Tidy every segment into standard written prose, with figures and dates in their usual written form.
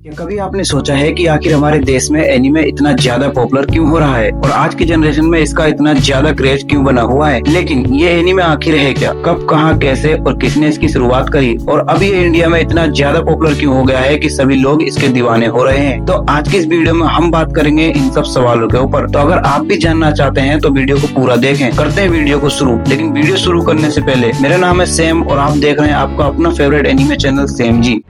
क्या कभी आपने सोचा है कि आखिर हमारे देश में एनीमे इतना ज्यादा पॉपुलर क्यों हो रहा है और आज की जनरेशन में इसका इतना ज्यादा क्रेज क्यों बना हुआ है। लेकिन ये एनीमे आखिर है क्या, कब, कहां, कैसे और किसने इसकी शुरुआत करी और अब ये इंडिया में इतना ज्यादा पॉपुलर क्यों हो गया है कि सभी लोग इसके दीवाने हो रहे हैं। तो आज की इस वीडियो में हम बात करेंगे इन सब सवालों के ऊपर। तो अगर आप भी जानना चाहते हैं तो वीडियो को पूरा देखें। करते हैं वीडियो को शुरू। लेकिन वीडियो शुरू करने से पहले मेरा नाम है सेम और आप देख रहे हैं आपका अपना फेवरेट एनीमे चैनल सेम जी।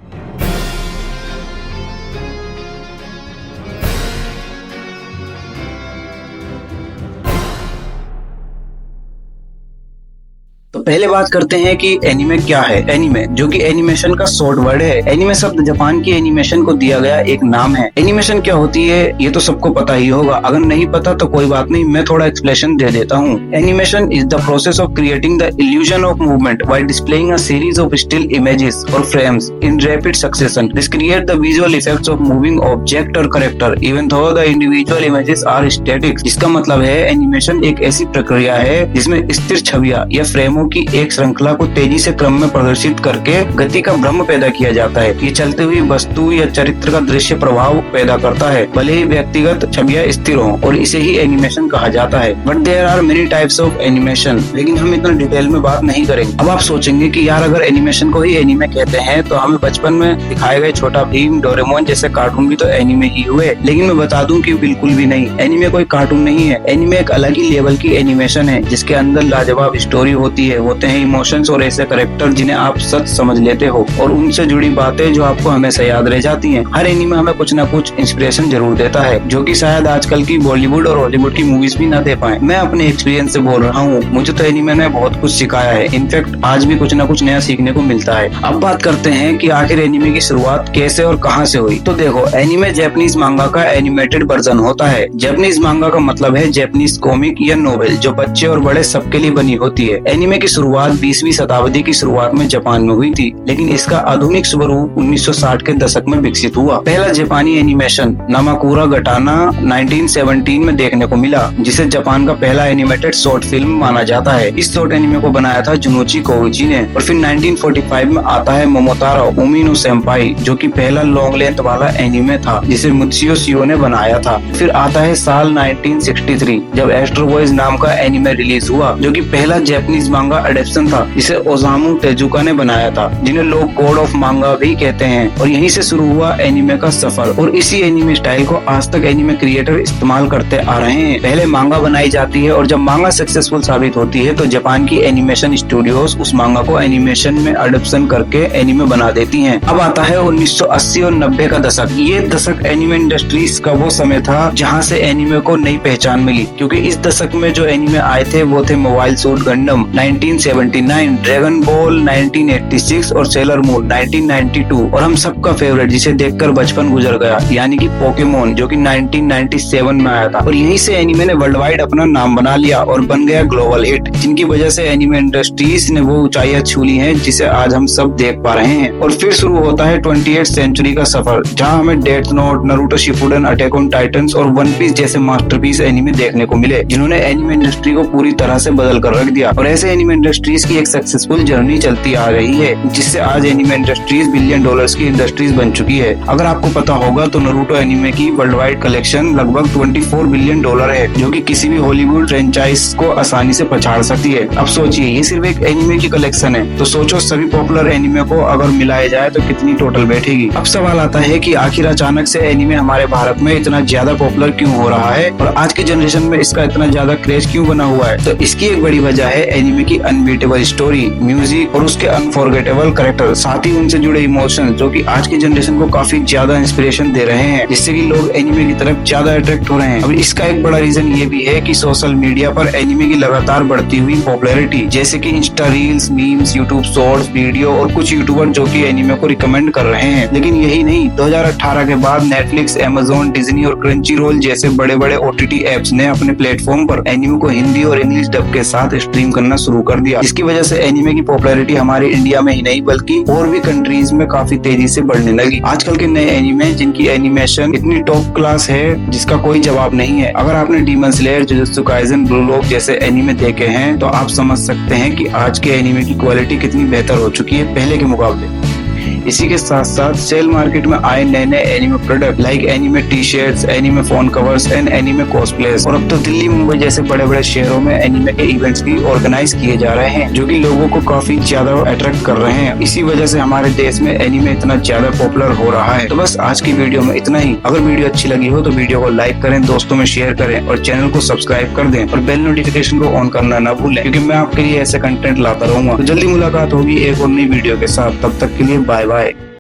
तो पहले बात करते हैं कि एनीमे क्या है। एनीमे जो कि एनिमेशन का शॉर्ट वर्ड है। एनीमे शब्द जापान की एनिमेशन को दिया गया एक नाम है। एनिमेशन क्या होती है ये तो सबको पता ही होगा, अगर नहीं पता तो कोई बात नहीं, मैं थोड़ा एक्सप्लेनेशन दे देता हूँ। Animation is the process of creating the illusion of movement while displaying a series of still images और frames in rapid succession. This create the visual effects of moving object और character even though the individual images are static. इसका मतलब है animation एक ऐसी प्रक्रिया है जिसमें स्थिर छवियां या फ्रेमों की एक श्रृंखला को तेजी से क्रम में प्रदर्शित करके गति का भ्रम पैदा किया जाता है। ये चलती हुई वस्तु या चरित्र का दृश्य प्रभाव पैदा करता है, भले ही व्यक्तिगत छवियां स्थिर हों, और इसे ही एनिमेशन कहा जाता है। But there are many types of animation, लेकिन हम इतना डिटेल में बात नहीं करेंगे। अब आप सोचेंगे कि यार अगर एनिमेशन को ही एनीमे कहते हैं तो हमें बचपन में दिखाए गए छोटा भीम, डोरेमोन जैसे कार्टून भी तो एनीमे ही हुए। लेकिन मैं बता दूं कि बिल्कुल भी नहीं, एनीमे कोई कार्टून नहीं है। एनीमे एक अलग ही लेवल की एनिमेशन है जिसके अंदर लाजवाब स्टोरी होती है, होते हैं इमोशंस और ऐसे कैरेक्टर जिन्हें आप सच समझ लेते हो और उनसे जुड़ी बातें जो आपको हमेशा याद रह जाती हैं। हर एनीमे हमें कुछ ना कुछ इंस्पिरेशन जरूर देता है, जो कि शायद आजकल की बॉलीवुड और हॉलीवुड की मूवीज भी ना दे पाए। मैं अपने एक्सपीरियंस से बोल रहा हूँ, मुझे तो एनीमे ने बहुत कुछ सिखाया है। इनफैक्ट आज भी कुछ ना कुछ नया सीखने को मिलता है। अब बात करते हैं कि आखिर एनीमे की शुरुआत कैसे और कहां से हुई। तो देखो, एनीमे जापानीज मांगा का एनिमेटेड वर्जन होता है। जापानीज मांगा का मतलब है जापानीज कॉमिक या नोवेल, जो बच्चे और बड़े सबके लिए बनी होती है। एनीमे की शुरुआत 20वीं शताब्दी की शुरुआत में जापान में हुई थी, लेकिन इसका आधुनिक स्वरूप 1960 के दशक में विकसित हुआ। पहला जापानी एनिमेशन नामाकुरा गटाना 1917 में देखने को मिला, जिसे जापान का पहला एनिमेटेड शॉर्ट फिल्म माना जाता है। इस शॉर्ट एनिमे को बनाया था जुनोची कोउची ने। और फिर 1945 में आता है मोमोतारो उमिनो सेंपाई, जो कि पहला लॉन्ग लेंथ वाला एनिमे था जिसे मुत्सुयो शियो ने बनाया था। फिर आता है साल 1963 जब एस्ट्रो बॉयज नाम का एनिमे रिलीज हुआ, जो कि पहला जापानीज मांगा एडेप्शन था जिसे ओसामू तेजुका ने बनाया था, जिन्हें लोग गॉड ऑफ मांगा भी कहते हैं। और यहीं से शुरू हुआ एनीमे का सफर और इसी एनीमे स्टाइल को आज तक एनीमे क्रिएटर इस्तेमाल करते आ रहे हैं। पहले मांगा बनाई जाती है और जब मांगा सक्सेसफुल साबित होती है तो जापान की एनिमेशन स्टूडियोज उस मांगा को एनिमेशन में अडॉप्शन करके एनीमे बना देती हैं। अब आता है 1980 और 90 का दशक। ये दशक एनीमे इंडस्ट्रीज का वो समय था जहाँ से एनीमे को नई पहचान मिली, क्योंकि इस दशक में जो एनीमे आए थे वो थे मोबाइल सूट गंडम 1979, ड्रैगन बॉल 1986 और सेलर मून 1992, और हम सबका फेवरेट जिसे देखकर बचपन गुजर गया यानी कि पोकेमोन, जो कि 1997 में आया था। और यहीं से एनीमे ने वर्ल्ड वाइड अपना नाम बना लिया और बन गया ग्लोबल हिट, जिनकी वजह से एनीमे इंडस्ट्रीज ने वो ऊंचाइयां छू ली हैं जिसे आज हम सब देख पा रहे हैं। और फिर शुरू होता है 20th सेंचुरी का सफर, जहां हमें death note, Naruto Shippuden, attack on Titans और वन पीस जैसे मास्टरपीस एनीमे देखने को मिले, जिन्होंने एनीमे इंडस्ट्री को पूरी तरह से बदल कर रख दिया। और ऐसे एनीमे इंडस्ट्रीज की एक सक्सेसफुल जर्नी चलती आ रही है, जिससे आज एनीमे इंडस्ट्रीज $बिलियन की इंडस्ट्रीज बन चुकी है। अगर आपको पता होगा तो नारुतो एनीमे की वर्ल्ड वाइड कलेक्शन लगभग $24 बिलियन है, जो कि किसी भी हॉलीवुड फ्रेंचाइज को आसानी से पछाड़ सकती है। अब सोचिए, ये सिर्फ एक एनीमे की कलेक्शन है, तो सोचो सभी पॉपुलर एनीमे को अगर मिलाया जाए तो कितनी टोटल बैठेगी। अब सवाल आता है कि आखिर अचानक से एनीमे हमारे भारत में इतना ज्यादा पॉपुलर क्यों हो रहा है और आज की जनरेशन में इसका इतना ज्यादा क्रेज क्यों बना हुआ है। तो इसकी एक बड़ी वजह है एनीमे की अनबीटेबल स्टोरी, म्यूजिक और उसके अनफॉरगेटेबल कैरेक्टर, साथ ही उनसे जुड़े इमोशंस, जो कि आज की जनरेशन को काफी ज्यादा इंस्पिरेशन दे रहे हैं, जिससे कि लोग एनीमे की तरफ ज्यादा अट्रैक्ट हो रहे हैं। अब इसका एक बड़ा रीजन ये भी है कि सोशल मीडिया पर एनीमे की लगातार बढ़ती हुई पॉपुलैरिटी, जैसे कि Insta reels, memes, YouTube shorts video और कुछ यूट्यूबर जो कि एनीमे को रिकमेंड कर रहे हैं। लेकिन यही नहीं, 2018 के बाद नेटफ्लिक्स, अमेज़न, डिज्नी और क्रंची रोल जैसे बड़े बड़े OTT एप्स ने अपने प्लेटफॉर्म पर एनीमे को हिंदी और इंग्लिश डब के साथ स्ट्रीम करना शुरू कर दिया। इसकी वजह से एनीमे की पॉपुलैरिटी हमारे इंडिया में ही नहीं बल्कि और भी कंट्रीज में काफी तेजी से बढ़ने लगी। आजकल के नए एनीमे जिनकी एनिमेशन इतनी टॉप क्लास है जिसका कोई जवाब नहीं है। अगर आपने demon slayer, jujutsu Kaisen, blue lock जैसे एनीमे देखे हैं तो आप समझ सकते हैं कि आज के एनीमे की क्वालिटी कितनी बेहतर हो चुकी है पहले के मुकाबले। इसी के साथ साथ सेल मार्केट में आए नए नए anime product like anime T shirts, anime phone covers and anime cosplays. और अब तो दिल्ली मुंबई जैसे बड़े बड़े शहरों में एनिमे के इवेंट्स भी ऑर्गेनाइज किए जा रहे हैं, जो कि लोगों को काफी ज्यादा अट्रैक्ट कर रहे हैं। इसी वजह से हमारे देश में एनिमे इतना ज्यादा पॉपुलर हो रहा है। तो बस आज की वीडियो में इतना ही। अगर वीडियो अच्छी लगी हो तो वीडियो को लाइक करें, दोस्तों में शेयर करें और चैनल को सब्सक्राइब कर दें और बेल नोटिफिकेशन को ऑन करना ना भूलें, क्योंकि मैं आपके लिए ऐसे कंटेंट लाता रहूंगा। तो जल्दी मुलाकात होगी एक और नई वीडियो के साथ। तब तक के लिए बाय बाय।